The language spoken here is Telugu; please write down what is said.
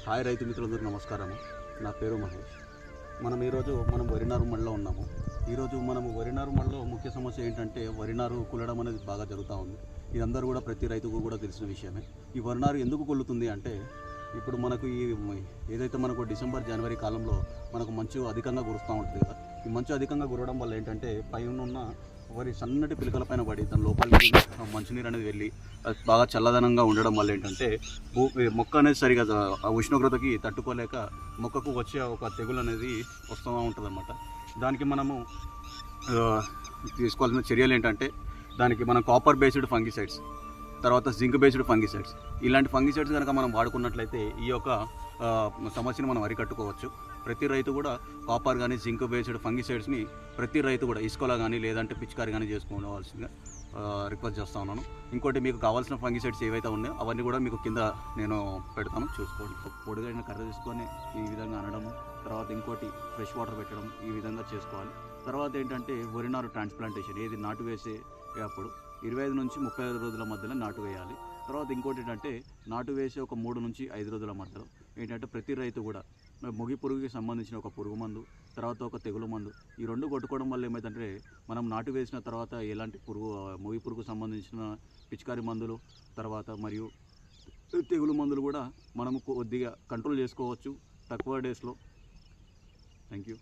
హాయ్ రైతు మిత్రులందరికీ నమస్కారము. నా పేరు మహేష్. ఈరోజు వరి నారు మడిలో ఉన్నాము. ఈరోజు మనము వరి నారు మడిలో ముఖ్య సమస్య ఏంటంటే వరి నారు కుల్లడం అనేది బాగా జరుగుతూ ఉంది. ఇదందరూ కూడా ప్రతి రైతుకు కూడా తెలిసిన విషయమే. ఈ వరి నారు ఎందుకు కుల్లుతుంది అంటే ఇప్పుడు మనకు ఏదైతే మనకు డిసెంబర్ జనవరి కాలంలో మనకు మంచు అధికంగా కురుస్తూ ఉంటుంది కదా. ఈ మంచు అధికంగా కురవడం వల్ల ఏంటంటే పైన ఉన్న వరి సన్నటి పిలకల పైన పడి దాని లోపలికి మంచునీరు అనేది వెళ్ళి అది బాగా చల్లదనంగా ఉండడం వల్ల ఏంటంటే మొక్క అనేది సరిగా ఉష్ణోగ్రతకి తట్టుకోలేక మొక్కకు వచ్చే ఒక తెగులు అనేది వస్తూ ఉంటుంది అన్నమాట. దానికి మనము తీసుకోవాల్సిన చర్యలు ఏంటంటే దానికి మనం కాపర్ బేస్డ్ ఫంగిసైడ్స్, తర్వాత జింక్ బేస్డ్ ఫంగిసైడ్స్, ఇలాంటి ఫంగిసైడ్స్ కనుక మనం వాడుకున్నట్లయితే ఈ యొక్క సమస్యను మనం అరికట్టుకోవచ్చు. ప్రతి రైతు కూడా కాపర్ కానీ జింక్ బేస్డ్ ఫంగిసైడ్స్ని ప్రతి రైతు కూడా ఇసుకలో కానీ లేదంటే పిచికారి కానీ చేసుకోవాల్సిందిగా రిక్వెస్ట్ చేస్తూ ఉన్నాను. ఇంకోటి మీకు కావాల్సిన ఫంగిసైడ్స్ ఏవైతే ఉన్నాయో అవన్నీ కూడా మీకు కింద నేను పెడతాను, చూసుకోండి. పొడిగైన కర్ర తీసుకొని ఈ విధంగా అనడము, తర్వాత ఇంకోటి ఫ్రెష్ వాటర్ పెట్టడం, ఈ విధంగా చేసుకోవాలి. తర్వాత ఏంటంటే వరి నారు ట్రాన్స్ప్లాంటేషన్, ఏది నాటు వేసే అప్పుడు 25 నుంచి 35 రోజుల మధ్యలో నాటు వేయాలి. తర్వాత ఇంకోటి ఏంటంటే నాటు వేసే ఒక 3 నుంచి 5 రోజుల మధ్యలో ఏంటంటే ప్రతి రైతు కూడా మొగి పురుగుకి సంబంధించిన ఒక పురుగు మందు, తర్వాత ఒక తెగులు మందు, ఈ రెండు కొట్టుకోవడం వల్ల ఏమైందంటే మనం నాటు వేసిన తర్వాత ఎలాంటి మొగి పురుగుకు సంబంధించిన పిచికారి మందులు, తర్వాత మరియు తెగులు మందులు కూడా మనము కొద్దిగా కంట్రోల్ చేసుకోవచ్చు తక్కువ డేస్లో. Thank you.